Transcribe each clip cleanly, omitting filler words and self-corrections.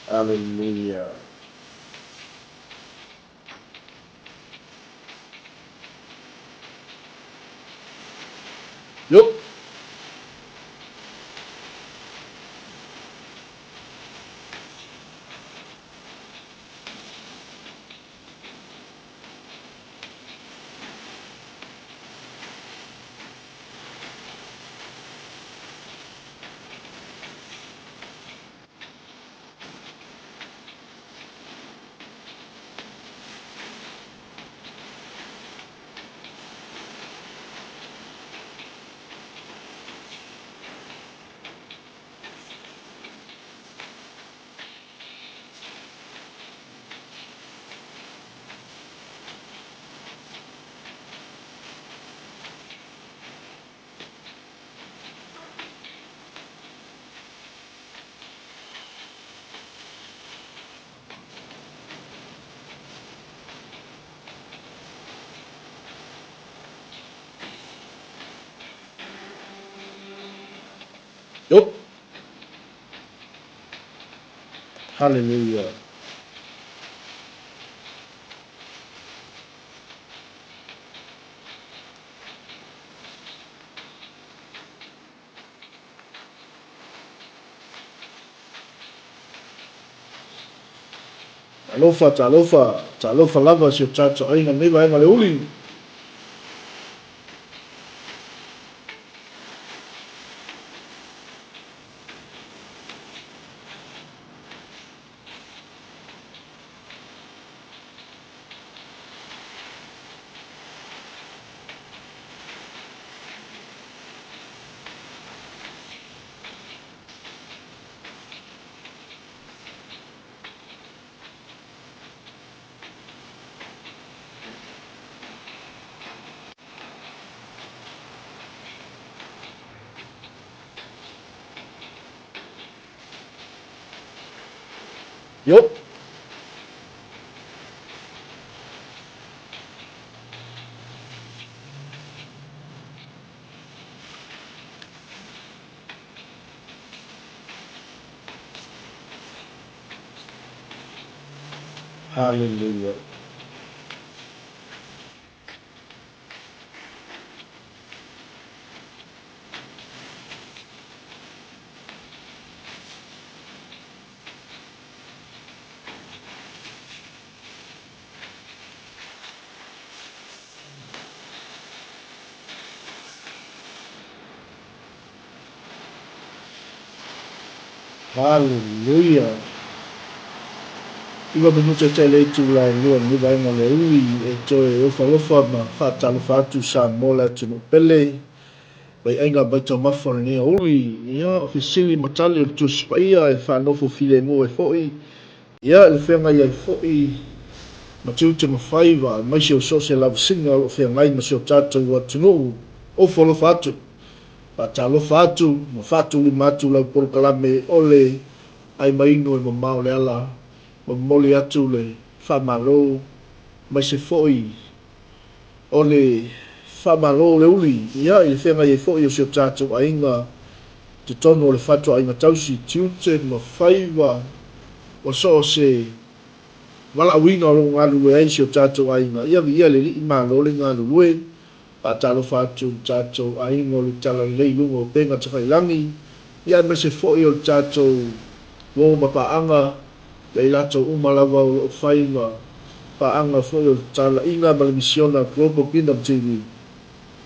Hallelujah. Yup. Yup. Hallelujah. Talofa, talofa, talofa lava si o tato ainga neva ainga le uli. Yup. Hallelujah. Hallelujah. Iwa me nuche te le tu la lua neva ainga le uli e toe ofa ofa ma whatalofa atu sa mola tunu pele. Bai ainga baita mafa ni uli. Ia ofisili matali o tu spaia e whanofo file mo e foi. Ia le whenga ia e foi. Ma tiu te mawhaiva, mai si o so se lava singa o whenga ngai ma si o tātou wa tunu. O wholofa atu. Pa talofa atu, ma whatu li matu lau porokalame ole. Ai maino e mamao le ala. Ma moli atu le whamalo. Mai se foi. Ole whamalo le uli. Ia i le whenga ia e foi o si o tātou a inga. Te tono o le whatu a inga tausi. Tiu te mawhaiva. O so se wala wina o ngā lue aisi o tātou ainga. Ia le li ima lole ngā lue. Pa talo whātou tātou ainga o le tala lei lunga o penga takailangi. Ia me se fōi o tātou wō ma paanga. Lei lato umalawa o whainga. Paanga fōi o tala inga ma le misiona Global Kingdom TV.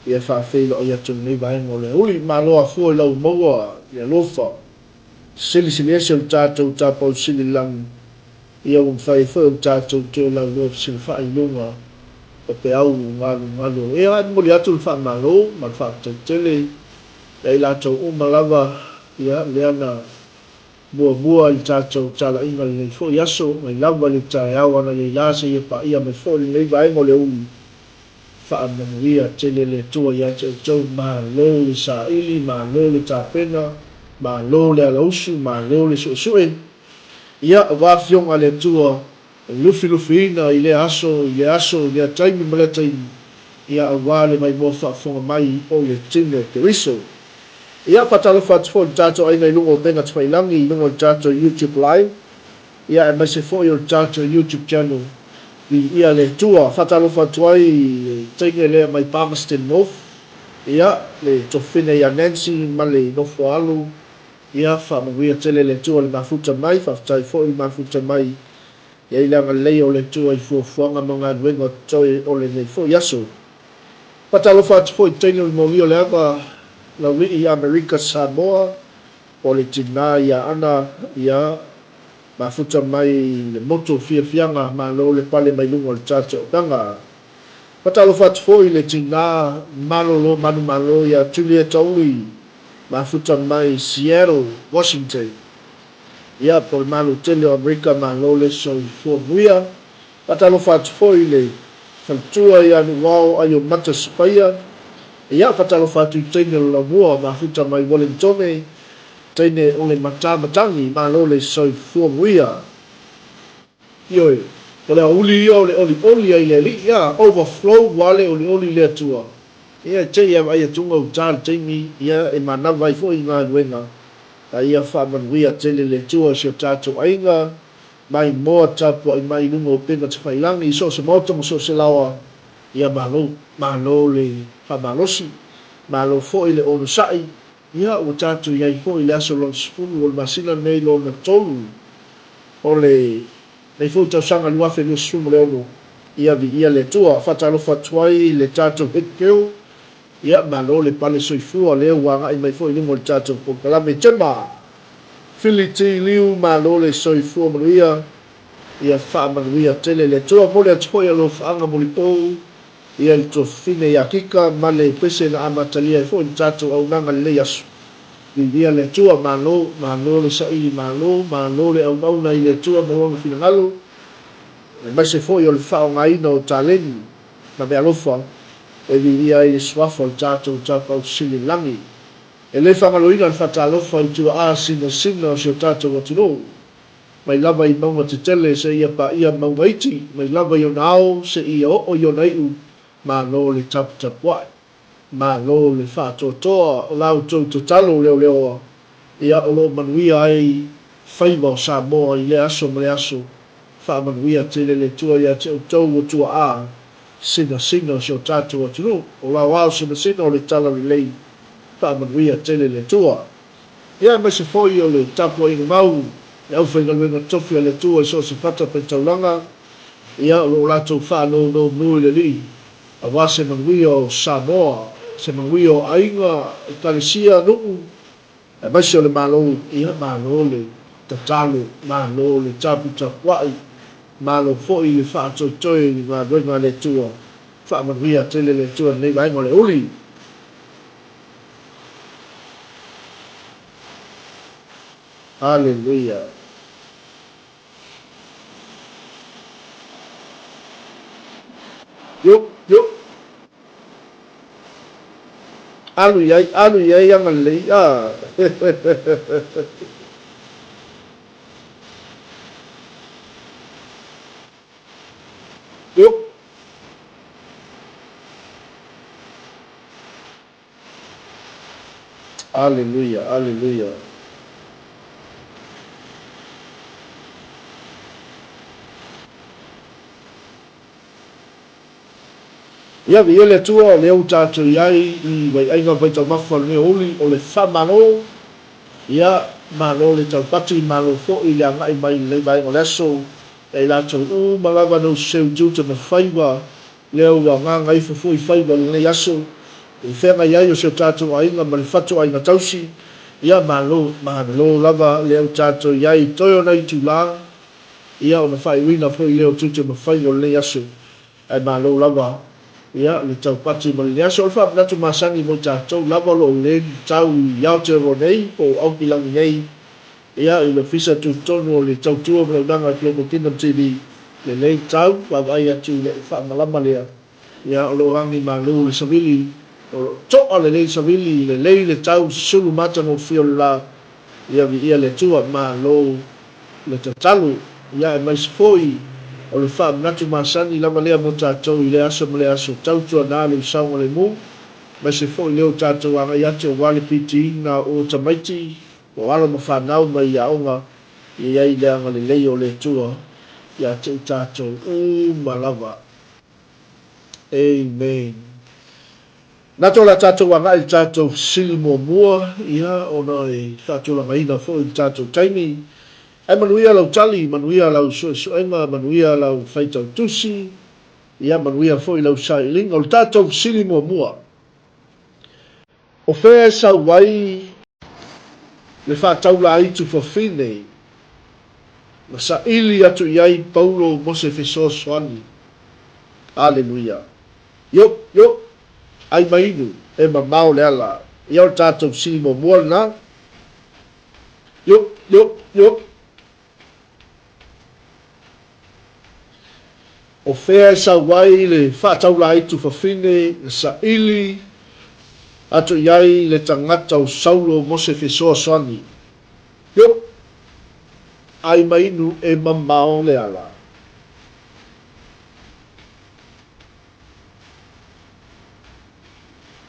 Ia whawhela o iatou nei vaenga o le uli. Ma loa fōi lau maua. Ia lofa. Sili sili ese o tātou tāpau sili langi. Ia whai fōi o tātou te o lau loa sili whai lunga. O pe au ngalu. E ai mori atu le wha malo, ma le wha tele. Lei latou umalawa. Ia leana mua i tātou tala inga le fo i aso. Mai lava le tae au ana le lasa i pa ia me fo le nei vaenga le uli. Wha manuia tele le tua i atu tau malo le sa ili, malo le tāpena, malo le alausu, malo le suesue. Ia wafionga le tua lufi ina i le aso, i le taimi ma le taimi. ia auā le mai mo fa'afoga mai o le tine keriso. Ia fatalofa atu fo'i le tatou aiga i luga o mega tafailagi i luga o le tatou YouTube live. Ia e maise fo'i o le tatou YouTube channel. Ia le tua fatalofa atu ai le taiga lea mai Palmerston North. Ia le tofina ia Nancy ma le nofo alu. Ia fa'amanuia tele le tua le mafuta mai fa'afetai fo'i le mafuta mai. Ia i le agalelei o le tua i fuafuaga ma galuega o toe o lenei fo'i aso. Fatalofa atu fo'i taiga le molio le ava lauli'i i Amerika Samoa o le tinā ia ana ia mafuta mai le moto fiafiaga malo le pale mai luga o le tatou ogaga. Fatalofa atu fo'i le tinā malolo manumalo ia Juliet Ouli mafuta mai Seattle, Washington. Ia po le malo tele o Amerika malo le soifuanuia. Fatalofa atu fo'i le faletua ia anuao ai o mata sipaia. Ia fatalofa atu i taine le lamua mafuta mai Wellington taine o le matamatangi malo le soifuanuia. Ioe, o le auli ia o le oli ai le li'i ia overflow wale o le oli le atua. Ia te ia ai atunga o tāle taimi ia e manawa i fo'i ngā nuenga. A ia whamanuia tele le tua si o tātou ainga mai moa tapu ai mai lunga o penga te whailangi i so se mauta mo so se lawa. Ia malo le whamalosi, malo fo'i le ono sai. Ia o tātou iai fo'i le aso lon sipulu o le masina nei lo na tolu. O le nei fo'i tau sanga luafe le sumu le ono. Ia vi ia le tua whatalofa tuai le tātou hitkeo. Ia malo le pale soifua le wanga i mai fo'i lunga o le tātou po kalame tema. Filiti liu malo le soifua manuia. Ia whaamanuia tele le tua mole atu fo'i alo whaanga moli pou. Ia le tofine ia kika ma le pese na amatalia i fo'i le tātou au nanga le asu. Ia le tua malo le saili malo le au mauna i le tua mawanga finangalo. Le maise fo'i o le whaongaina o taleni na me alofa. E ia i swafa o le tātou tāpau sili langi. E le whangaloina le whatalofa i tua sina o si o tātou atino. Mai lava i maunga te tele se ia pa ia maunga iti. Mai lava i o nao se ia o i o naiu. Malo le tapuai. Malo le whātotoa o lau tau to talo leo. Ia o lo manuia ai whaiva o Samoa i le aso ma le aso. Whaamanuia tele le tua ia te tau o tua a. Sina si o tātou atino. O lau au sina o le tala rilei. Whaamanuia tele le tua. Ia mai se foi o le tapu i mau. E au whaingaluenga tofi a le tua i so se whata pe taulanga. Ia o lo latou whanau no nui le li. A wā se manuia o Samoa. Se manuia o ainga i Talesia nuu. E mai se o le malo. Ia malo le tatalo. Malo le tapu tapuai. Malo foi le whaatoitoi i ngā doinga le tua. Whaamanuia tele le tua nei vainga le uli. Hallelujah. Yuk. Anu yai yang alei. Yuk. Hallelujah. Ia vi ele tua le au tātou iai i wai ainga vai tau mawha le uli o le whamano. Ia malo le tau pati malo fo i le angai mai le vai o leso. E la tau malawa no seu juta na whaiwa. Le au la ngā ngai fufu i whaiwa le nei aso. I whenga iai o seu tātou ainga ma le whatu ainga tausi. Ia malo lava le au tātou iai toio nei tu la. Ia o na whai wina fo i leo tuta ma whaiwa le nei aso. E malo lava. Ia le tau pati ma le aso alfa natu masangi mo tātou lava lo le tau iau te ronei o au pilangi nei. Ia i le fisa tu tonu o le tau tua ma unanga ki o Kingdom TV. Le lei tau wa vai atu le whaamalama lea. Ia o lo rangi ma lu le savili. O toa le lei savili le lei le tau sulu mata no fio la. Ia vi ia le tua ma lo le tatalu. Ia e mais foi o le fa'amanatu masani lava lea mo tatou i le aso ma le aso tautuanā le usauga lemu ma se fo'i lea o tatou agai ate o wale pitiina o tamaiti o ala ma fanau mai iaʻoga i ai le agalelei o le atua ia te i tatou uma lava. Amen. Na tō la tātou wanga i tātou sili mua ia ona e whātulanga fo'i i tātou taimi. Ai manuia lau tali, manuia lau suenga, manuia lau whaitau tusi, ia manuia fo'i lau sailinga, o tātou sili mua. O whea sa wai le whātaula aitu whawhine, na sa ili atu iai Paulo Mose Fesosoani. Aleluia. Yo, ai mainu e mamao le ala. Ia o tātou sili mua na. Yo. O whea sa wai le whātaula aitu whawhine, na sa ili atu iai le tangata o Saulo Mose Fesosoani. Yo, ai mainu e mamao le ala.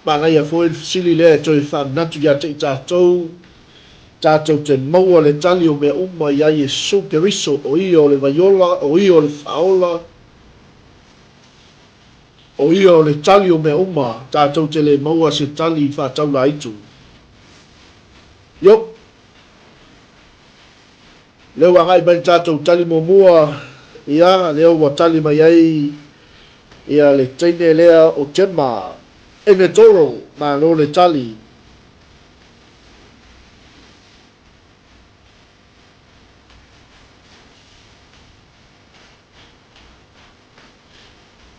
Mangai a foi sili le toi whanatu ia te i tātou te maua le tali o mea uma ia Yesu Keriso o i o le vaiola, o i o le whaola, o i o le tali o mea uma tātou te le maua se tali i whātaula aitu. Yo, leo angai mai tātou tali mua ia leo wa tali mai ai ia le teine lea o tema ene toro ma lo le tali.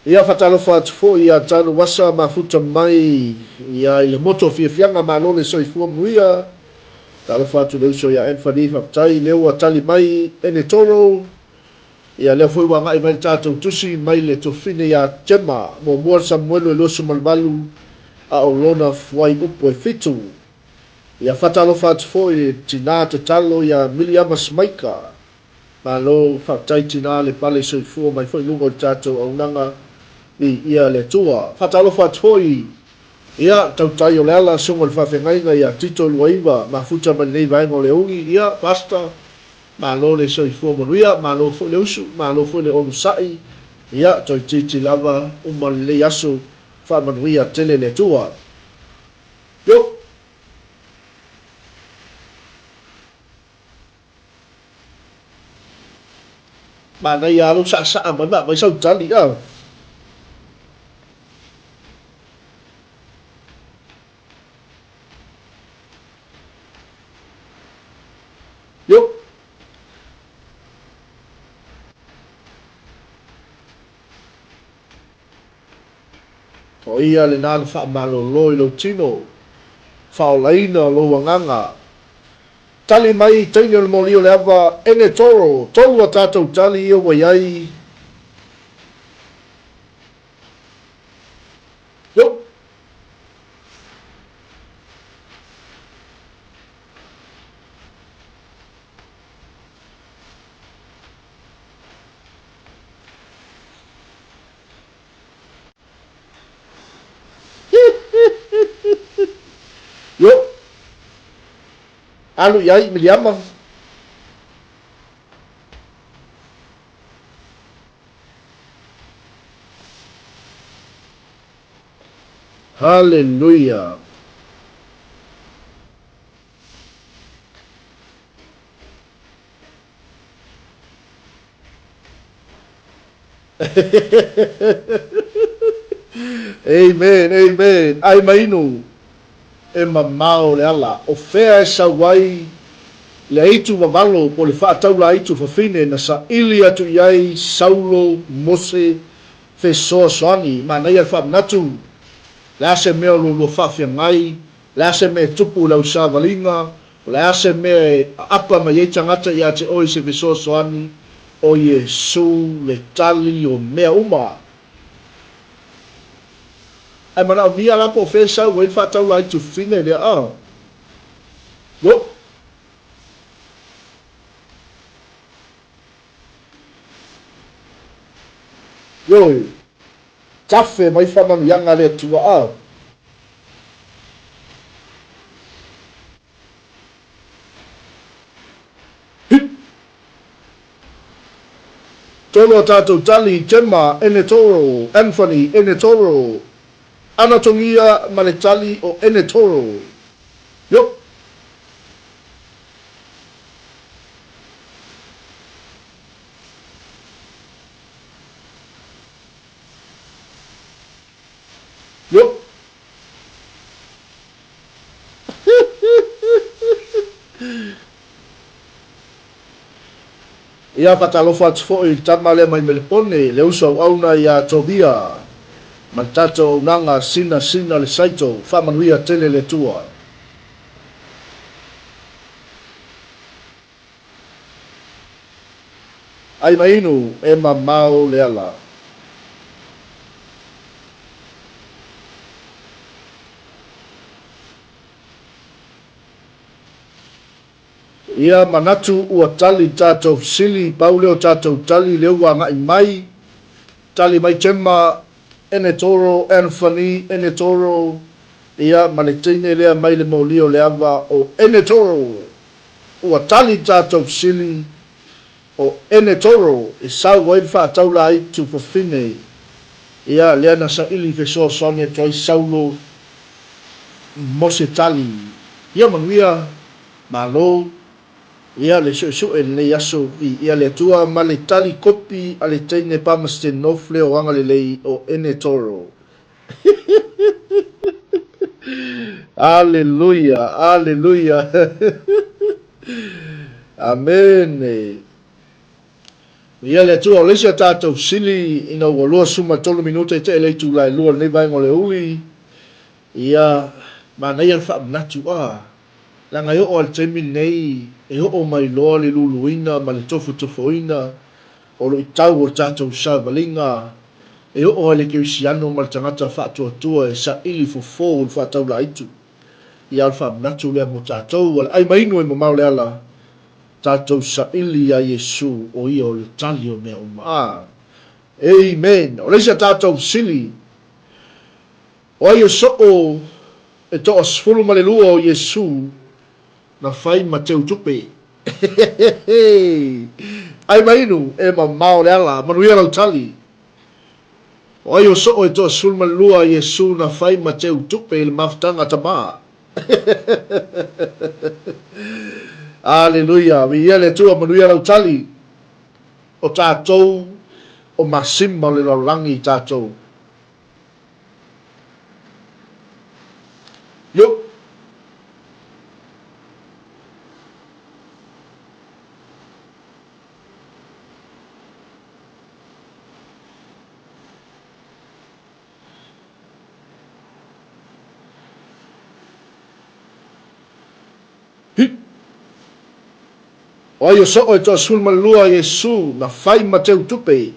Ia whatalofa atu fo ia tanu wasa mafuta mai ia i le moto fiafianga ma lo le soifua muia. Talofa atu le uso ia enfani whaptai leo wa tali mai ene toro. Ia leo fui wanga i mai tātou tusi mai le tofine ia tema mo mua Samuelu e losu malmalu a o lona fuai upo e fitu. Ia whatalofa atu fo i tina te talo ia Miliama Smaika. Ma lo whaptai tina le pale soifua mai fo i lungo tātou au nanga i ia le tua. Whatalofa atu fo i ia tautai o le ala sunga le whawhengainga ia Tito Luaiva ma futa mani nei vaenga o le ungi ia pasta. Ma lo le soifua manuia, ma lo fo le usu, ma lo fo le onu sai, ia toi titi lava umali le aso wha manuia tele le tua. Yo! Ma nei alo sa mai sau tali a. Yo! O ia le nana wha malolo i lo tino, wha o laina lo wanganga. Tali mai teine le molio le awa ene toro, tolu a tātou tali ia wai ai. Yo! Yo! Alu iai Miliama. Hallelujah. Amen. Ai mainu e mamao le ala. O whea e sa wai le aitu mamalo po le whaataula aitu whawhine na sa ili atu iai Saulo Mose Fesosoani. Ma nei al whaamnatu. Le ase mea lo whawhia ngai. Le ase mea tupu lau sāwalinga. Le ase mea apa ma ye tangata ia te oi se Fesosoani. O Yesu le tali o mea uma. Ai mana o nia la po fe sa wei whaataula aitu whine le a. Yo. Yo, tafe mai whamanu yanga le tua a. Tolo tātou tali, Gemma, ene toro, Anthony, ene toro, Anatongia, male tali o ene toro. Yo, yo. Ia patalofa atu fo i tamale mai melepone, le usa au na ia tobia. Man tatou nanga sina sina le saito, whamanuia tele le tua. Ai mai inu, e mamao le ala. Ia manatu ua tali tātou sili, pauleo tātou tali leo wa ngai mai, tali mai Gemma, ene toro, Anthony, ene toro, ia maletine lea mai le molio le ava o ene toro. Ua tali tātou sili o ene toro, e sau wai whaatau la i tu fafine. Ia lea na sa ili fesoa songe toi saulo mose tali. Ia manuia, malo, ia le so e le yaso i ia le tua ma le tali kopi a le teine pamaste nofle o anga le lei o ene toro. Aleluia, aleluia. Amen. Ia le tua o lesia tātou sili ina ua lua suma tolu minuta i te elei tu lai lua nei vai ngole ui. Ia mana ia wha natu a. La ngai o al temi nei e o mai loa le luluina ma le tofu tofoina o lo i tau o tātou savalinga. E o le kirisiano ma le tangata wha atua tua e sa ili fofo o wha tau la itu. Ia al wha natu lea mo tātou. Ai mainu e mo mau le ala. Tātou sa ili a Yesu o ia o le tali o mea o maa. Amen. O leisa tātou sili. O ai o so o e to asfulu ma le lua o Yesu na fai ma teu tupe. Ai mainu e ma mao le ala. Manuia lau tali. O ai o so o e to asfulu ma le lua o Yesu na fai ma teu tupe le maftanga tamaa. Aleluia. Mi ia le tua manuia lau tali. O tātou o masima le laulangi tātou. Yo. Hi. O ai o so o e toa sul malua Yesu na fai ma teu tupe.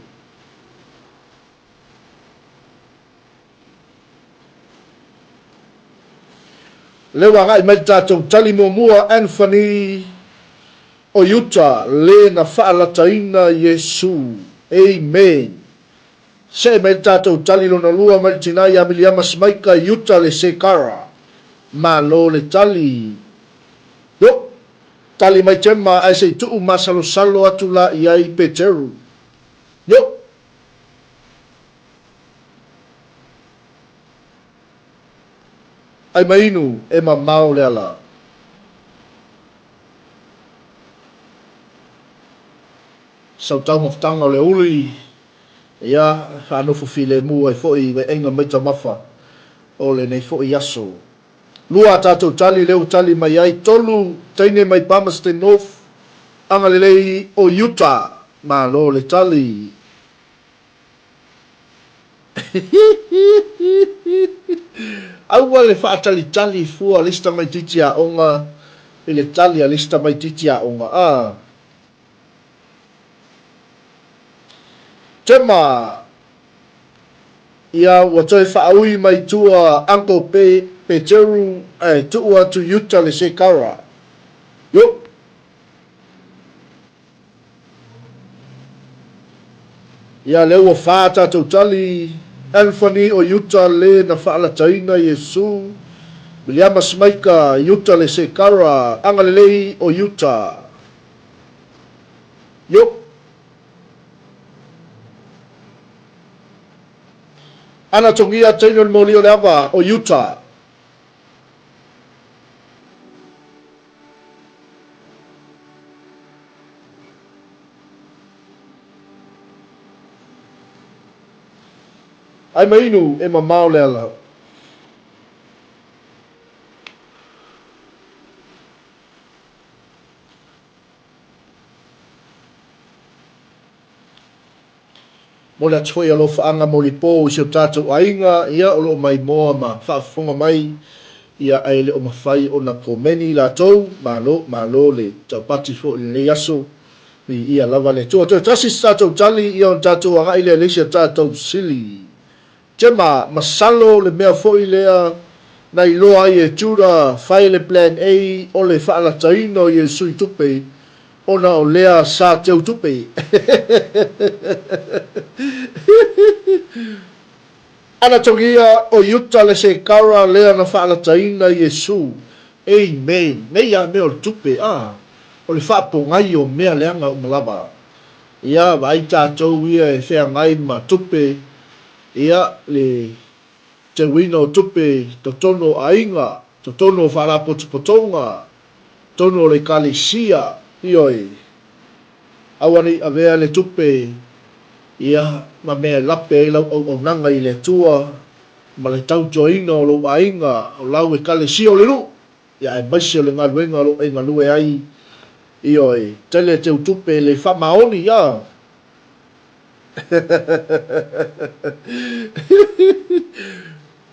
Lewa ngai mai tātou tali mua Anthony o Utah le na whaalataina Yesu. Amen. Se mai tātou tali lona lua mai tinai amili amas maika Utah le sekara. Ma lo le tali. Yo. Tali mai tema ai se tuu masalo salo atu la iai Peteru. Yo. Ai mainu e ma mau le ala. Sau tau maftanga o le uli. Ia, whanofo file mua i foi we enga meita mafa. O le nei foi yaso. Lua tātou tali leo tali mai ai tolu. Teine mai Palmerston North. Anga le lei o Utah. Ma lo le tali. Aua le whaatali tali fua lista mai titi a onga. Le tali a lista mai titi a onga. Ah. Tema. Ia watoi whaaui mai tua Uncle Peteru. Tua tu Utah le sekara. Yo. ia le ua fā tātou tali Anthony o Utah le na whaalaitaina Iesu Miliama Smaika Utah le Sekara Angalelei o Utah yo ana tongia taino le molio le ava o Utah ai mainu e mamao le ala mo le atoi alofaaga mo le pō i se o tatou aiga ia o loo mai moa ma faafofoga mai ia ai le o mafai ona komeni latou malo le taupati foʻi lelei aso i ia lava le atua toe tasi se tatou tali ia ona tatou agaʻi le leisi a tatou sili tema masalo le mea foʻi lea na iloa ai e tura fai le plan A o le faalataina o Iesu i tupe ona o lea sa teu tupe ana togia o Utah le Sekara lea na faalataina Iesu amen nei a mea o le tupe o le faapogai o mea leaga uma lava ia vaai tatou ia e feagai ma tupe ia le teuina o tupe totono o aiga totono o faalapotopotoga tono o le kalesia ioi auani avea le tupe ia ma mea lape ai lau auaunaga i le atua ma le tautoina o lou aiga o lau e kalesia o le nuu ia e maisi o le galuega o loo ai galue ai ioi tele teu tupe le faamaoni ia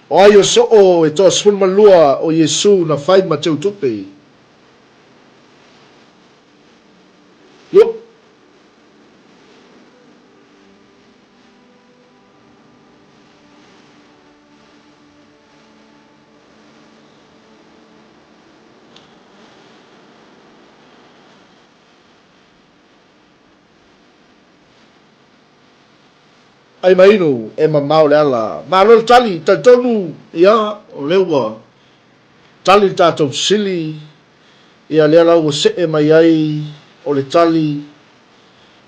o ai o soo e toʻasefulu ma lua o Iesu na fai ma teu tupe yo ai mainu e mamao le ala malo le tali tautonu ia o le ua tali tatou sili ia lea lau ua see mai ai o le tali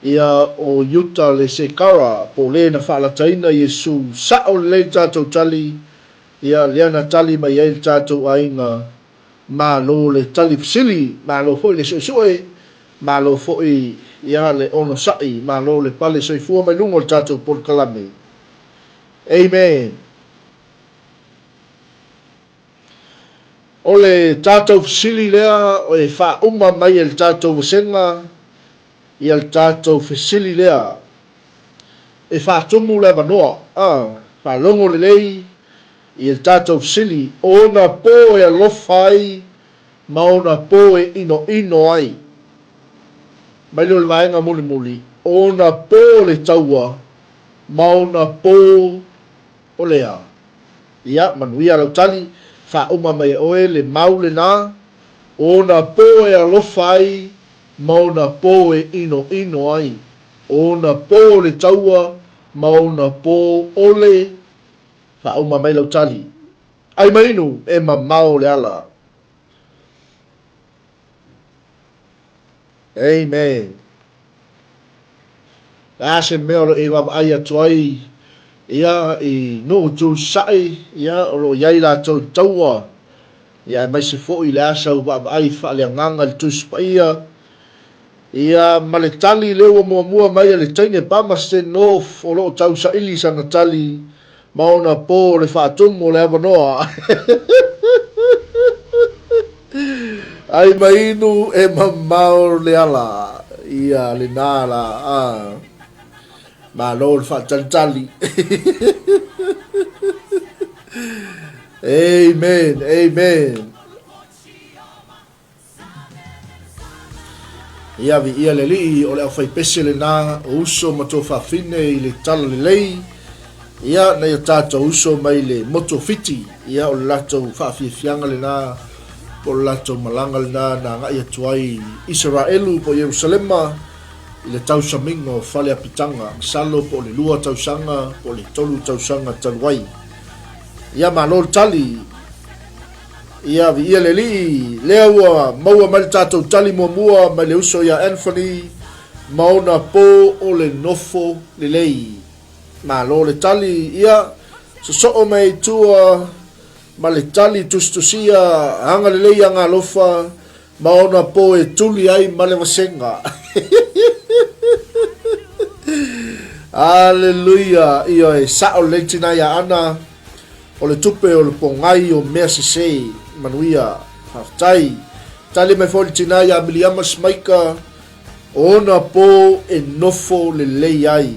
ia o Utah le Sekara po lē na faalataina Iesu sa'o lelei tatou tali ia lea na tali mai ai le tatou aiga malo le tali fesili malo foʻi le suʻesuʻe malo foʻi ia le ono saʻi malo le pale soifua mai luga o le tatou polokalame amen o le tatou fesili lea o e faauma mai e le tatou vasenga ia le tatou fesili lea e faatumu le avanoa faalogo lelei ia le tatou fesili ona po e alofa ai ma ona po e inoino ai mai leo le vaega mulimuli ona po le taua ma ona po o lea ia manuia lau tali faauma mai e oe le mau lenā ona po e alofa ai ma ona po e inoino ai ona po le taua ma ona po ole faauma mai lau tali ai mainu e mamao le ala amen a se mea o lo e vavaai atu ai ia i nuu tusaʻi ia o loo iai latou taua ia e maise foʻi le a sau vavaai faaleagaga le tusi paia ia ma le tali lea ua muamua mai a le taine Palmerston o loo tausaʻili sana tali ma ona po le faatumu o le avanoa ai mainu e mamao le ala ia lenā la malo le faatalitali amen amen ia viia le alii o le ʻafaipese lenā o uso ma tofafine i le tala lelei ia na ia tatou uso mai le motofiti ia o le latou faafiafiaga lenā o le latou malaga lenā na agaʻi atu ai Isaraelu po Ierusalema I le tau saminga o whale apitanga, salo po le lua tausanga, po le tolu tausanga taluai. Ia malo tali, ia vi ia le li, lea ua maua mai tātou tali mua mai le uso ia Anthony, maona po o le nofo le lei. Malo le tali, ia, so mai tua, ma le tali tustusia, hanga le lei anga lofa, maona po e tuli ai ma le wasenga. Aleluia, ia e sao le tina ia ana, o le tupe o le pongai o mea sesei, manuia, haftai, tali mai fo le tina ia miliama smaika, ona po e nofo le lei ai.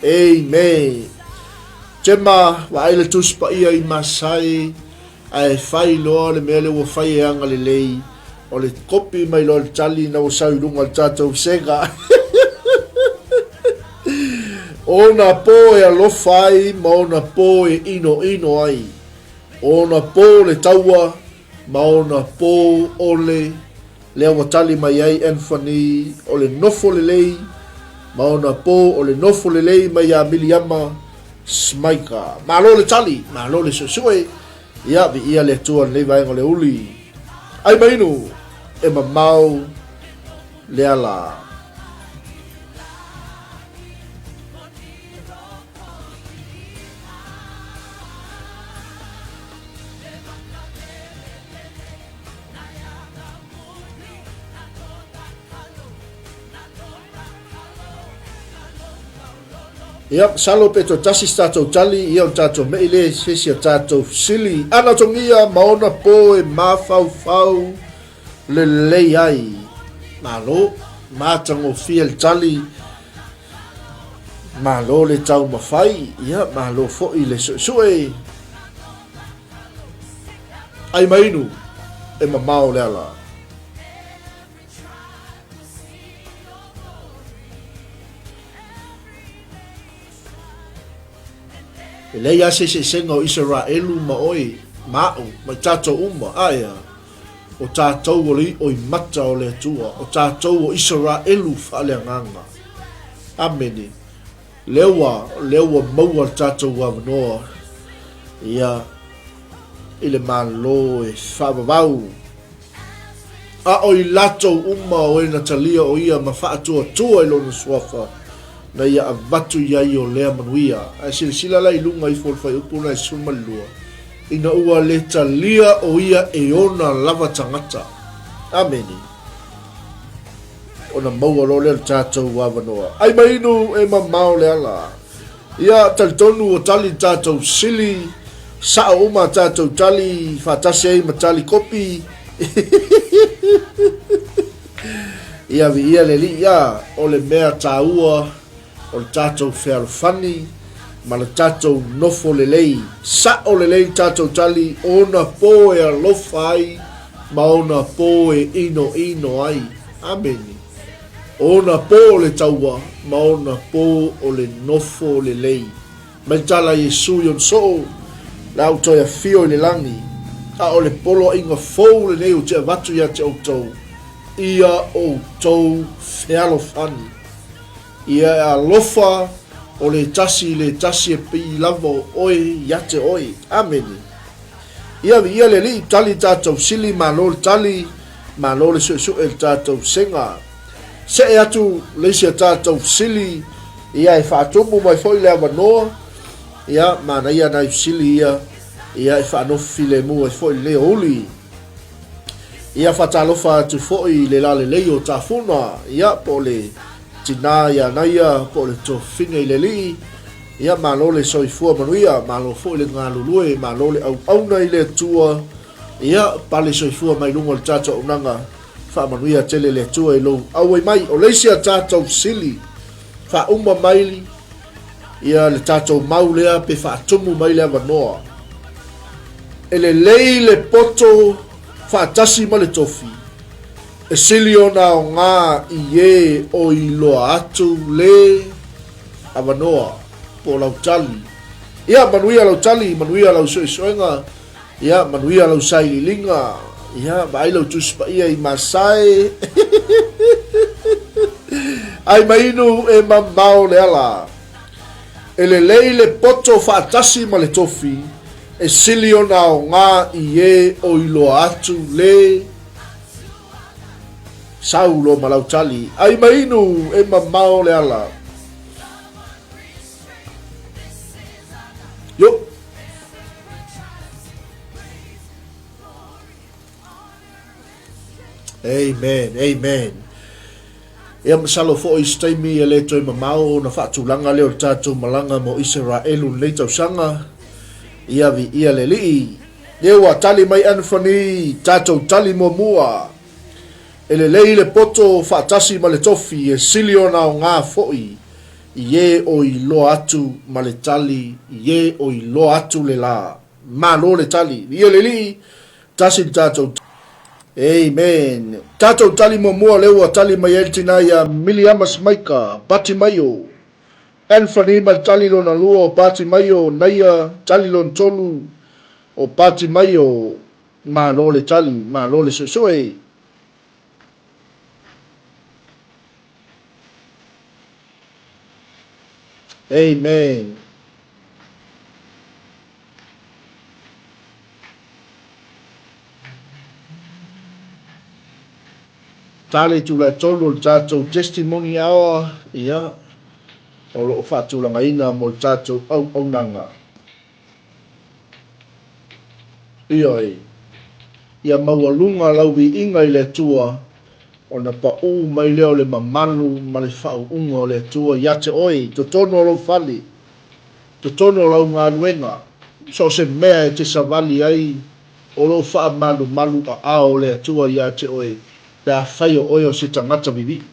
Amen. Tema, wa aile tuspa ia i masai, ai fai loa le mele ua fai e anga le lei, o le kopi mai loa le tali na o sau lunga le tatou sega. Ona po e alofa ai, ma ona po e ino ai. Ona po le taua, ma ona po ole le awa tali mai ai Anthony, o le nofo le lei, ma ona po o le nofo le lei mai a miliama smaika. Ma lo le tali, ma lo le susue, ia vi ia le tua le vai le uli. Ai mainu, e mamao le ala. Ia, salo pe to tasi stato tali, ia o tato meile, sesi o tato sili. Ana tongia, maona po e mafau le lei ai. Malo, matango fiel tali, malo le tau mafai, ia, malo fo i le sue. Ai mainu, e mamao le ala. E lei ase se senga o Israelu ma oi, mao, mai tatou uma, aia. O tatou o li oi mata o le atua, o tatou o Israelu whaaleanganga. Amene. Lewa maua tatou wavanoa. Ia, ile malo e whavavau. A oi latou uma o e natalia o ia ma whaatua tua ilo na suafa. Na ia avatu ia i o lea manuia. A sila lai lunga i folfai upuna e sumalua. Ina ua le talia o ia e ona lava tangata. Ameni. Ona maua lo lea tātou wavanoa. Ai mainu e mamao le ala. Ia talitonu o tali tātou sili. Saa uma tātou tali. Whatase ai matali kopi. Ia vi ia le li ia. O le mea tāua. O le tātou whealofani, ma le tātou nofo le lei. Sa o le lei tātou tali, ona po e alofa ai, ma ona po e ino ai. Ameni. Ona po o le taua, ma ona po o le nofo le lei. Mai tala Yesu yon so, la au toi a fio i le langi. A o le polo inga fou le nei o te avatu ia te outou. Ia outou whealofani. Ia e alofa o le tasi e pi lava oe yate oe. Ameni. Ia le li tali tātou sili ma lo le tali, ma lo le su e tātou senga. Se e atu le se tātou sili, ia e whaatomu mai foi le awanoa, ia mana ia nai sili ia e whaanofi le mua e foi le oli. Ia whatalofa atu foi le lale leo tā funa, ia po le tina ia naia po le tofina i le li, ia malo le soifua manuia, malo fo le ngalulue, malo le au na i le tua, ia pa le soifua mai lunga le tātou unanga, wha manuia tele le tua i lo au mai, o leisia tātou sili, wha uma maili, ia le tātou maulea pe wha atumu mai le avanoa. E le lei le poto, wha tasi ma le tofi, e sili ona o ngā i e o i loa atu le avanoa po lau tali. Ia manuia lau tali, manuia lau soesoenga, ia manuia lau saililinga, ia vai lau tuspa ia i masai. ai mainu e mamao le ala. E le lei le poto whaatasi ma le tofi, e sili o na o ngā i e o ilo atu le saulo malautali. Ai mainu e mamao le ala. Yo. Amen, amen. Ia masalo fo i staimi e le toi mamao na whaatulanga leo tātou malanga mo Israelu nei tausanga. Ia vi ia le lii. Leo a tali mai anfani tātou tali mo mua. E le lei le poto whaatasi ma le tofi e silio na o ngā foi. I e o i lo atu ma le tali. I e o i lo atu le la. Ma lo le tali. Ia le lii. Tasi tātou tali. Amen. Tatou tali mo mua leo a tali mai eltina ia Miliamas Maika, Pati Mayo. Anthony ma tali lo na lua o Pati Mayo, Naia tali lo tolu o Pati Mayo. Ma lo le tali, ma lo le soe. Amen. Tale tu la tolu tatou testimony hour, ia. O lo whaatulanga ina mo tatou au nanga. Ioi. Ia maua lunga lauwi inga i le tua. O na pa u mai leo le mamalu ma le whau unga o le tua. Ia te oi, to tono lo whali. To tono lo ngā nuenga. So se mea e te savali ai. O lo wha malu a ao le tua ia te oi. Pea whai o oi o se tangata vivi.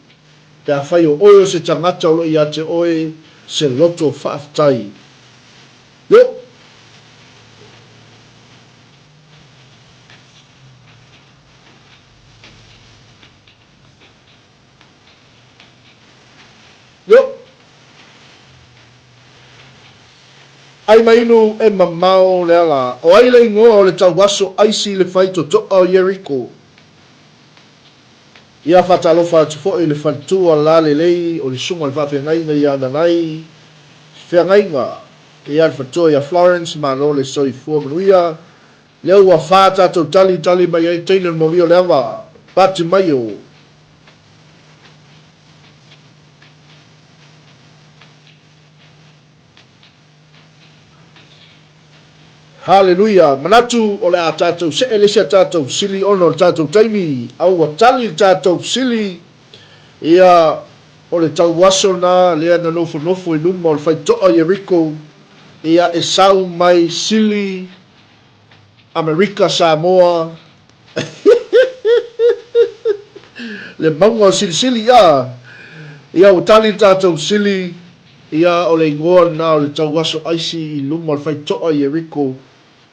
Pea whai o oi o se tangata o lo ia te oi. Se loto whaatai. Yo! Yo! Ai mainu e mamao le ala. O ai le ingoa o le tau waso aisi le whai to toa o Jericho. Ia whatalofa atu fo i le whantua la le lei o le sunga le whawhengainga i ana nai. Whengainga. Ia le whantua ia Florence ma lo le soi fua manuia. Leo wa whata to tali mai ai teina mo vio le awa. Pati mai o. Hallelujah. Manatu o le a tātou se elisa tātou sili ono le tātou taimi. Au wa tali tātou sili. Ia o le tau waso na lea na nofo i luma o le whai toa Jericho. Ia e sau mai sili Amerika Samoa. Le maunga o sili ia. Ia o tali tātou sili. Ia o le ingoa na o le tau waso aisi i luma o le whai toa Jericho.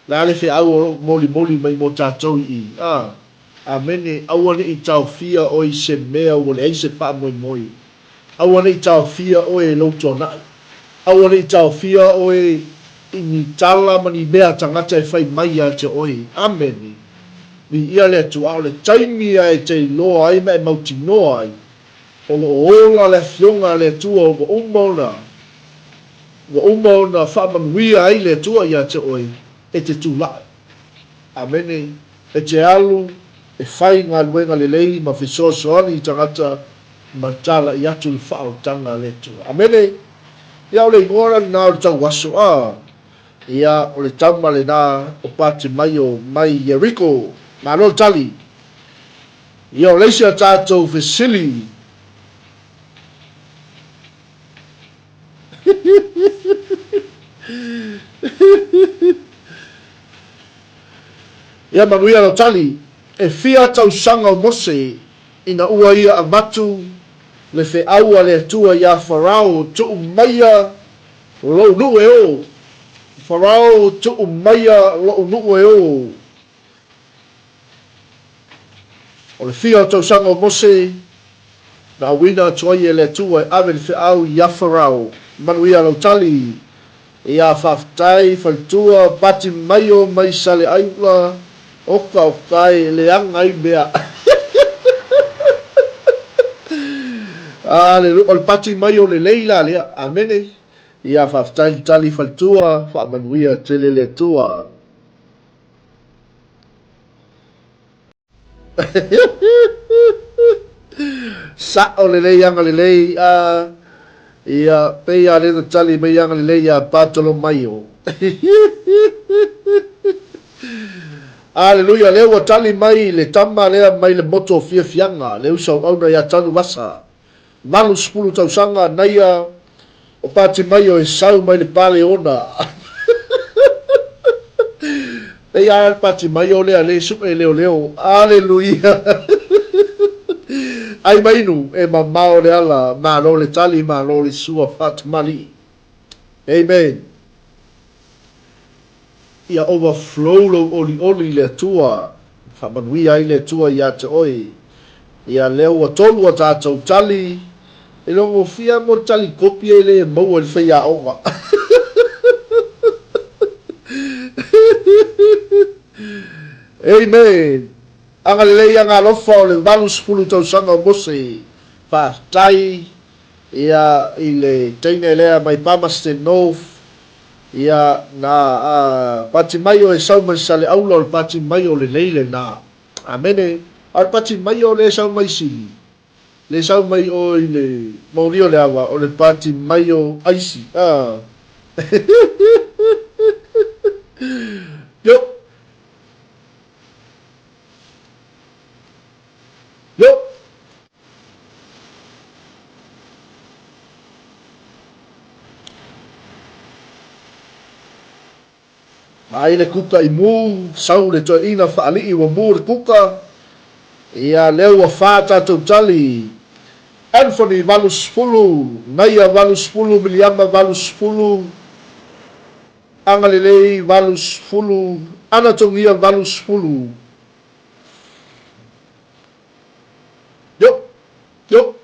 La le fe au moli mai mo tātou i. Amene awane i tau fia o i se mea o le eise pa moi. Awane i tau fia o e lauto na. Awane i tau fia o e ni tala mani mea tangata e whai mai a te oi. Amene. Ni ia le atu au le taimi a e te loa ai me mauti noa ai. O lo ola le fionga le tua o umona. Wa umona whamanuia ai le tua i a te oi. E te tūlai. Amene. E te alu. E whai ngā luenga le lei ma whisoasoani i tangata ma tala i atu le whao tanga le tua. Amene. Ia o le ngora nā o le tau waso a. Ia o le tama le nā o pāti mai o mai Jericho. Mā no tali. Ia o leisia tātou whisili. Ia manuia no tali. E fia tau sanga o mose. Ina ua ia a matu. Le fe aua le tua ia Farao. Tu maia. Lo nu e o. Farao tu maia. Lo nu e o. O le fia tau sanga o mose. Na wina toi e le tua e ave le fe au ia Farao. Manuia no tali. Ia whaftai, whaltua, pati maio, mai sale aula. Oka o kai le angai mea. le o le pati mai o le leila le amene ia fa tali faltua fa manuia tele le tua sa o le lei anga le lei ia pe ia le tali mai anga le lei ia patolo mai o Aleluia, leo ua tali mai le tama lea mai le moto fia fianga, leo sau auna ia tanu wasa. Malu 10 tausanga naia o pati mai o e sau mai le pale ona. Ei a pati mai o lea le supe leo leo, aleluia. Ai mainu e mamao le ala, malo le tali, malo le sua pati mali. Amen. Ia overflow lo oli le tua, whamanui ai le tua ia te oi. Ia leo a tolu a tātou tali, e longo fia mo tali kopi e le mau e whaia onga. Amen. Anga le lei anga lofa o le walu 10 tausanga o mose, whātai, ia i le teine lea mai pamaste north, ia na pati mai o e sau mai sale aula o le pati mai o le leile na. Amene, ar pati mai o le sau mai sili. Le sau mai o i le maurio le awa o le pati mai o aisi. Yo, yo. Ai le kuka i mu, sau le toa ina whaali i wa mu le kuka. Ia leo wa whāta tau tali. Anthony valus fulu, Naia valus fulu, Miliama valus fulu, Angalilei valus fulu, Anatongia valus fulu. Yo, yo.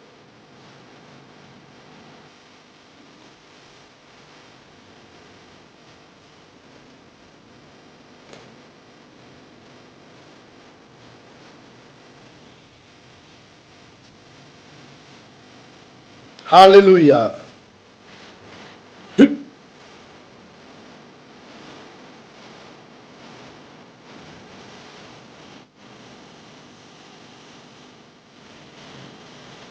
Hallelujah.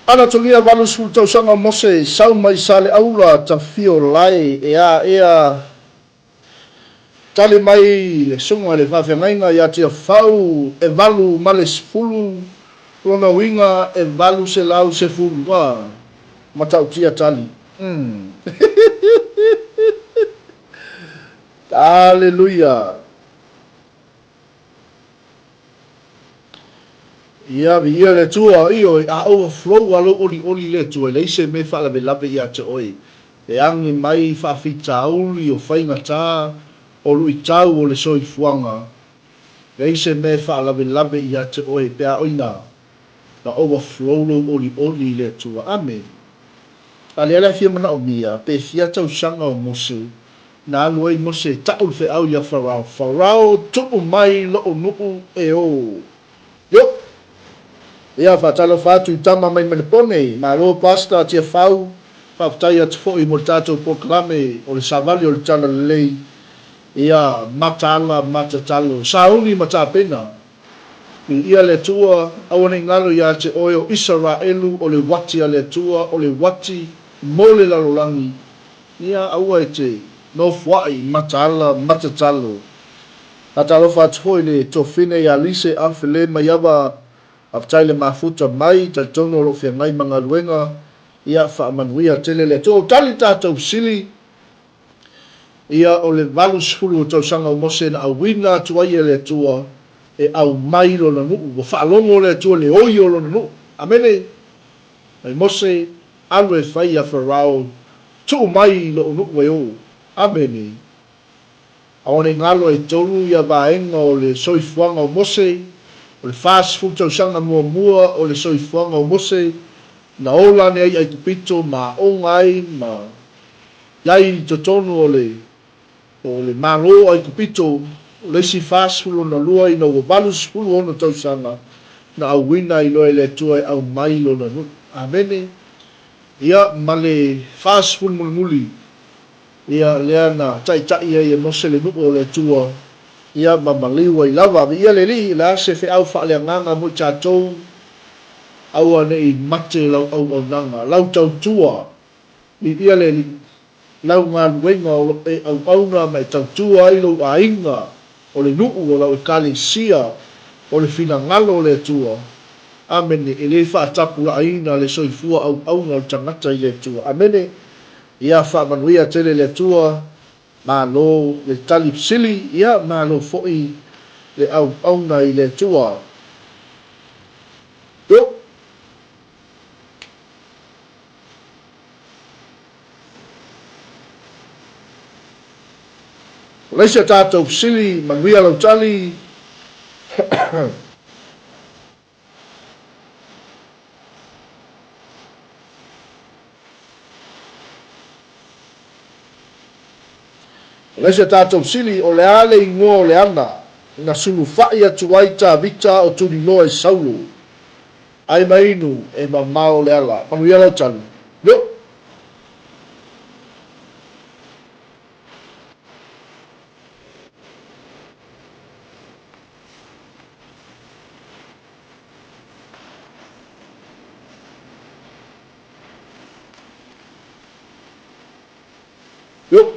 Anatongia valus fulu tau sanga mose, sau mai sale aula ta fio lai, ea, tali mai le sunga le whawhengainga ia tia whau e valu male sifulu, lona winga e valu se lau se fulu. Matau tia tali. Hallelujah. Ia ia le tua io a overflow alo oli le tua le se me fa la lave ia te oi. E angi mai fa fita uli o fainga ta o lui tau o le soi fuanga. Le se me fa la lave ia te oi pe a oina. Na overflow lo oli le tua. Amen. Ale ala fia mana o mia pe fia tau sanga o mosu. Na luai mose tau fe au ia farao. Farao tupu mai lo o nuku e o. Yo. Ia whatalo whātu i tama mai manipone, ma ro pasta tia whau, whaptai atu fo i mo tātou poklame o le savali o le tala lei, ia matala matatalo, sauni matapena, i ia le tua, awane ngalo ia te oio Israelu o le wati a le tua, o le wati mole lalolangi, ia aua e te no fuai matala matatalo. Tatalo whātu fo i le tofine ia lise awhile mai awa, aftai le mafuta mai ta tono lo fia ngai manga luenga ia fa manuia tele le to tali tatou sili ia o le valu sfulu tau sanga o mose na awina tuai le tua e au mai lo na nu fa longo le tua le oio lo na nu amene ai mose alwe fai a farao tu mai lo nu we o amene aone ngalo e tolu ia vaenga o le soifuanga o mose o le fast food tau sanga mua o le soifuanga o mose na ola ne ai kupito ma o ngai ma yai totonu o le malo ai kupito o le si fast food na lua i no valus food o no tau sanga na au wina i loe le tua au mai lo na amene ia male fast food muli ia lea na tai ia no se le nuko le tua ia mamaliu ai lava ia le li la se fe au fa le nganga mo chatou au ane i mate lau au nanga lau tau tua ia le lau ngā luenga o e au auna mai tau tua ai lau ainga o le nuu o lau e kale sia o le fina ngalo le tua amene e le whaatapu la aina le soifua au auna o tangata i le tua amene ia whaamanuia tele le tua ma lo le tali sili ia ma lo foi le au auna i le tua yo leisa tātou sili manuia lau tali leisa tātou sili o le ale ingoa o le ana na sulu fai atu ai tā vita o tuli loa e saulu ai mainu e mamao le ala manuia lau tali yo yo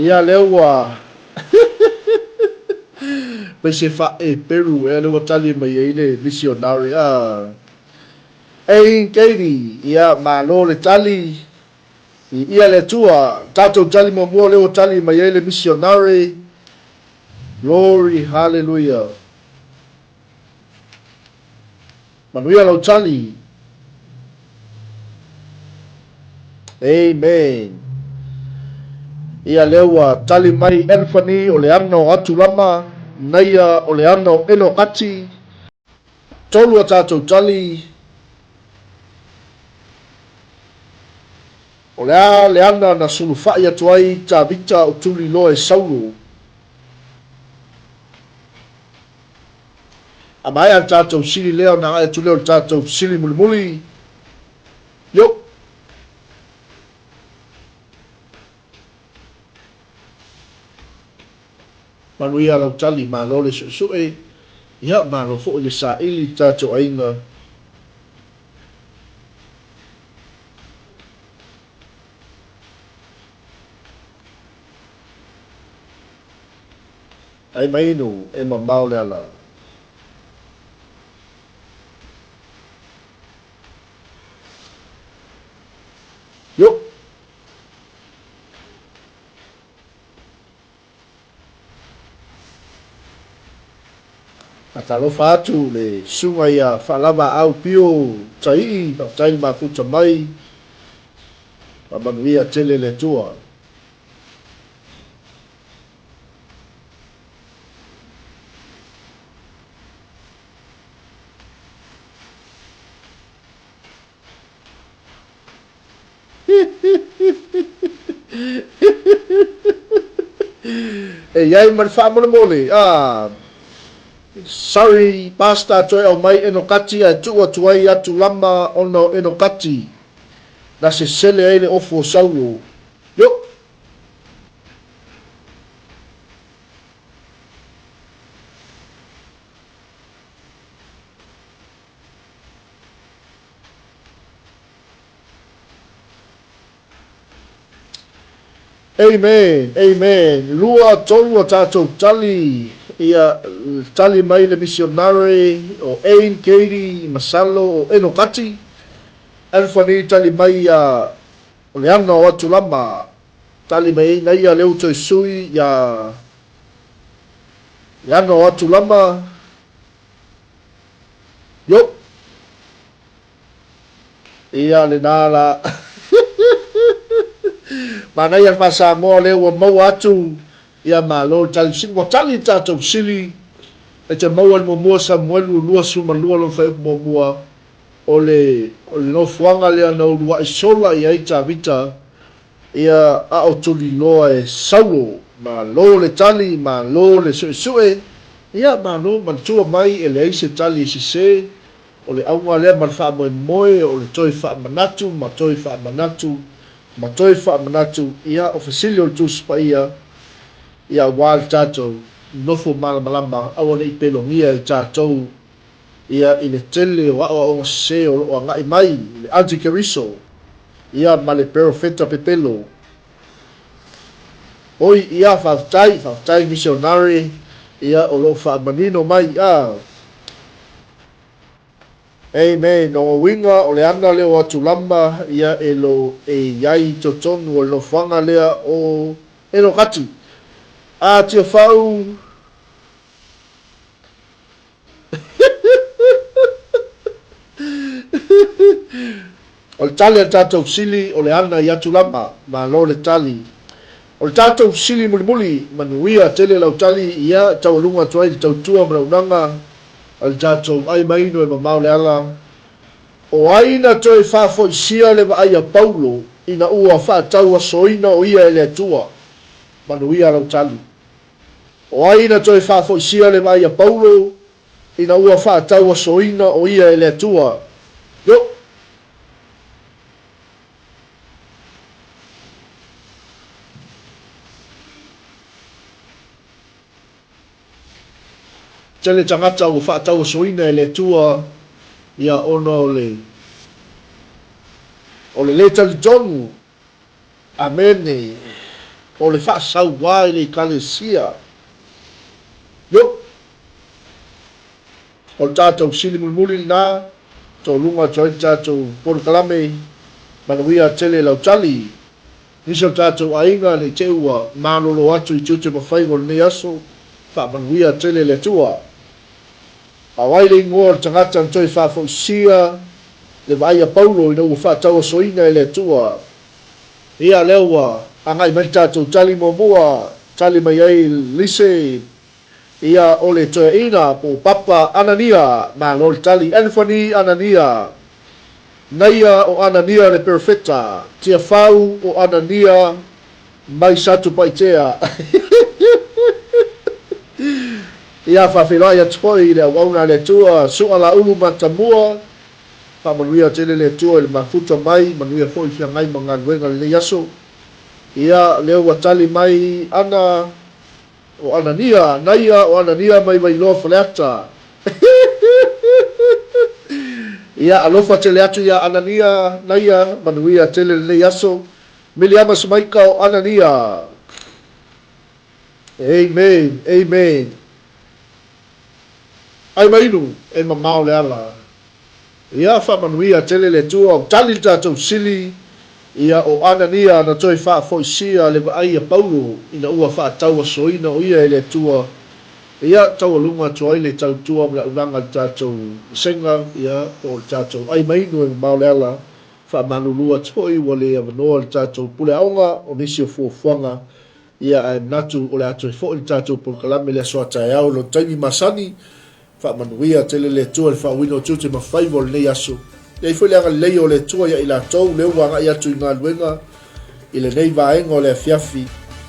ia leo wa pe se fa e peru e le tali mai e le missionary e keiri ia malo le tali ia le tua tatou tali mo mo le tali mai e le missionary glory hallelujah manuia lo tali amen ia lewa tali mai Anthony o le ana o atu lama naia o le ana o eno kati tolu a tatou tali o le ana na sulu fai atu ai ta vita o tuli loa e saulu a mai a tatou sili leo na ai atu leo tatou sili mulimuli yo manuia lau tali ma lo le suʻesuʻe ia ma lo foʻi le saʻili tatou aiga ai mainu e mamao le ala yo a talofa atu le suga ia faalava au pio taii tai mafuta mai ma manuia tele le tua e iai ma le faamolemole sorry pasta toe au mai eno kati a tuu atu ai atu lama ona o eno kati na se sele ai le ofo o saulo yo amen amen lua tolu o tatou tali ia tali mai le missionary o Ain Katie Masalo o eno kati Anthony tali mai o le ana o atu lama tali mai na ia leu toi sui ia le ana o atu lama yo ia le nala mana ia fasa mo le o mau atu ia malo tali sili mo tali tatou sili e te mau al mo Samuel lua suma lua lo fai mo o le no fuanga le ana o lua sola ia ita vita ia a o tuli loa e saulo ma lo le tali ma lo le suʻesuʻe ia malo ma le tua mai e leai se tali sesē o le auga lea ma le fa'amoemoe o le toe fa'amanatu ma toe fa'amanatu ma toe fa'amanatu ia o fesili o le tusi paia ia auā le tatou nofo malamalama aua leʻi pelogia le tatou ia i le tele o a'oa'oga sesē o lo'o aga'i mai le antikeriso ia ma le perofeta pepelo oi ia fa'afetai misionari ia o lo'o fa'amanino mai a amen o winga o le ana lea o atu lama ia e lo e iai totonu o le nofoaga lea o e lo kati a tia fa'u o le tali a tatou sili o le ana i atu lama ma lo le tali o le tatou sili mulimuli manuia tele lautali ia taualuga atu ai le tautua ma launaga o le tatou ai maino e mamao le ala o aina toe fa'afo'isia le va'aia paulo ina ua fa'atau asoina o ia e le atua manuia lautali o aina toe fa'afo'isia le va'aia paulo ina ua fa'atau asoina o ia e le atua yo tele tagata ua fa'atau asoina e le atua ia ona o le lē talitonu amene o le fa'asauā i le ekalesia yo o le tatou sili mulimuli lenā toluga atu ai le tatou polokalame manuia tele lautali nisi o le tatou aiga le te ua malolo atu i tiute mafai o lenei aso fa'amanuia tele le atua auai le igoa o le tagata na toe fa'afo'isia le va'aia paulo ina ua fa'atau asoina e le atua ia lea ua aga'i mai le tatou tali muamua tali mai ai lise ia o le toeaina po papa anania malo le tali elefani anania naia o anania le perfeta tia fau o anania mai satu paitea ia fa'afeloai atu fo'i i le auauna le atua su'a la'ulu matamua fa'amanuia tele le atua i le mafuta mai manuia fo'i feagai ma galuega lelei aso ia lea ua tali mai ana o anania naia o anania mai vailoa faleata ia alofa tele atu ia anania naia manuia tele lelei aso miliama samaika o anania amen amen ai mainu e mamao le ala ia fa'amanuia tele le atua o tali le tatou sili ia o anania na toe fa'afo'isia le va'aia paulo ina ua fa'atau asoina o ia e le atua ia taualuga atu ai le tautua ma le aunaga le tatou senga ia o le tatou ai mainu e mamao le ala fa'amalulu atu fo'i ua le avanoa le tatou pule aoga o nisi o fuafuaga ia ae manatu o le atu ai fo'i le tatou polokalame le aso ataeao lo taimi masani fa'amanuia tele le atua le fa'auina o tiute mafai ua lenei aso iai foi le agalelei o le atua ia i latou le ua aga'i atu i galuega i lenei vaega o le afiafi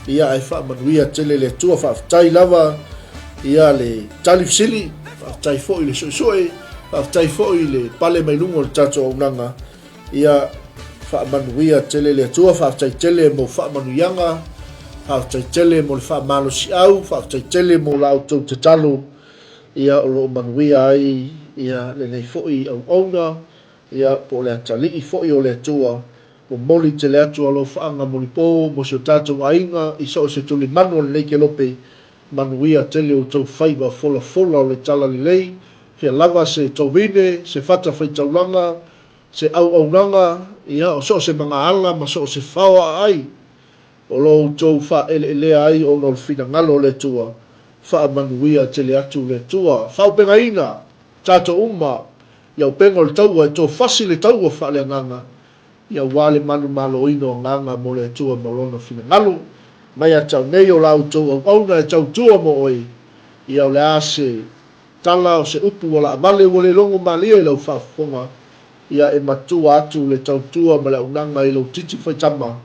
ia ae fa'amanuia tele le atua fa'afetai lava ia le tali fesili fa'afetai fo'i le suʻesuʻe fa'afetai fo'i le pale mai luga o le tatou aunaga ia fa'amanuia tele le atua fa'afetai tele mo fa'amanuiaga fa'afetai tele mo le fa'amalosi'au fa'afetai tele mo la'outou tatalo ia o lo'o manuia ai ia lenei fo'i auauna ia po le atali'i fo'i o le atua mo moli tele atu alo fa'aga molipō mo se o tatou aiga i so o se tulimanu o lenei kelope manuia tele o tou fai fa'afolafola o le tala lelei fia lava se tauvine se fata faitaulaga se auaunaga ia o so o se magaala ma so o se faoa ai o lo outou fa'aele'elea ai ona o le finagalo o le atua fa'amanuia tele atu le atua fa'aupegaina tatou uma ia upega o le taua e tofasi le taua fa'aleagaga ia ua le malumaloina o gaga mo le atua ma lona finagalo mai a taunei o lautou auauna e tautua mo oe ia o le a se tala o se upu o la'amale ua le logo malia i lau fa'afofoga ia e matua atu le tautua ma le aunaga i lou titi faitama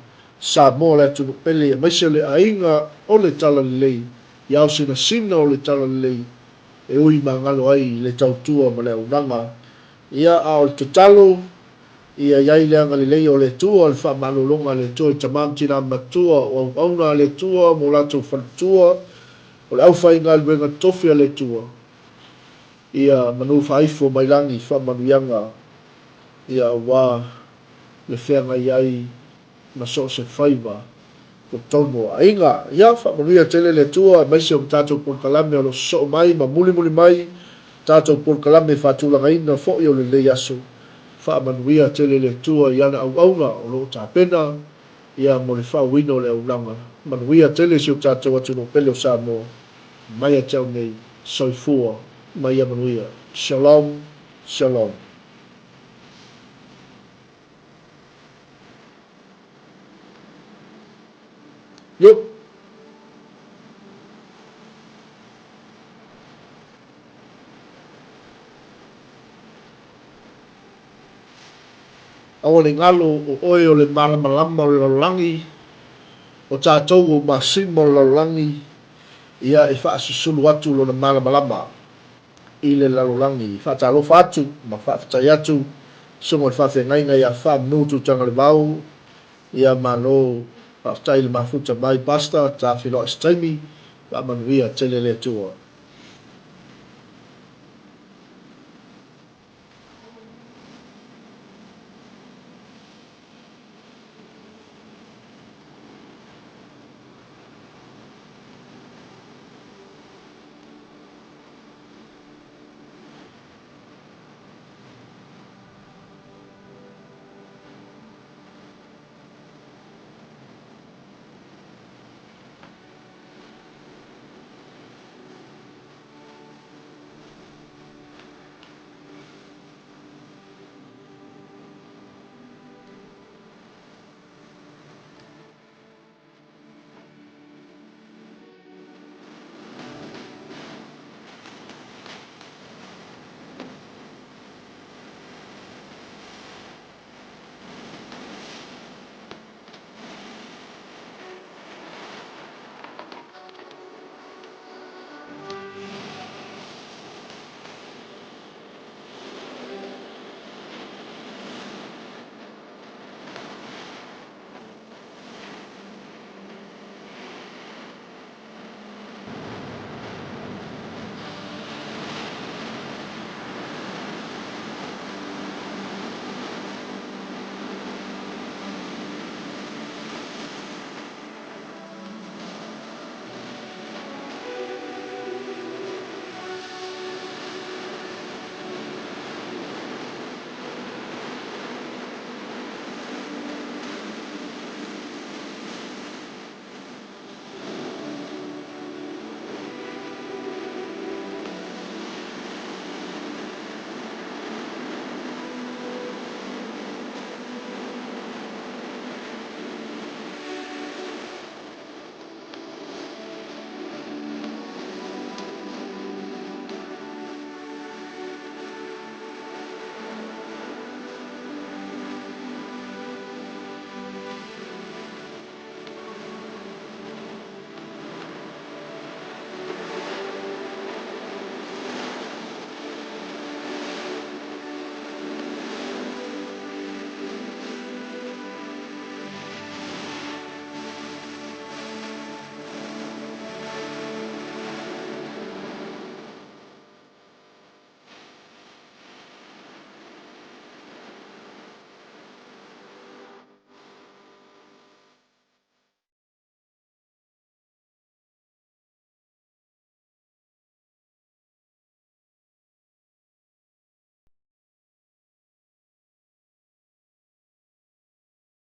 Samoa le atu pele e maise le ainga o le tala lelei iao sina o le tala lelei e ui magalo ai le tautua ma le aunaga ia a o le tatalo ia iai le aga lelei o le tua o le faamalologa le tua i tamatina matua o auauna le tua mo latou faletua o le ʻaufaiga a luega tofi a le tua ia manu faaifo mai lagi faamanuiaga ia auā le feagai ai ma so o se faiva o tonu aiga ia faamanuia tele le tua e maise o tatou polokalame o lo so'o mai ma mulimuli mai tatou polokalame fatulagaina fo'i o lelei aso faamanuia tele le tua i ana auauna o lo'o tapena ia mo le fa'auina o le aunaga manuia tele si o tatou atu no pele o Samoa mai a tau nei soifua mai ia manuia shalom shalom yo aua le galo o oe o le malamalama o le lalolagi o tatou o masimo o le lalolagi ia e fa'asusulu atu lona malamalama i le lalolagi fa'atalofa atu ma fa'afetai atu suga o le fa'afegaiga ia fa'amanū tutaga le vau ia malo fa'afetai le mafuta mai pasta tafilo'a se taimi fa'amanuia tele le atua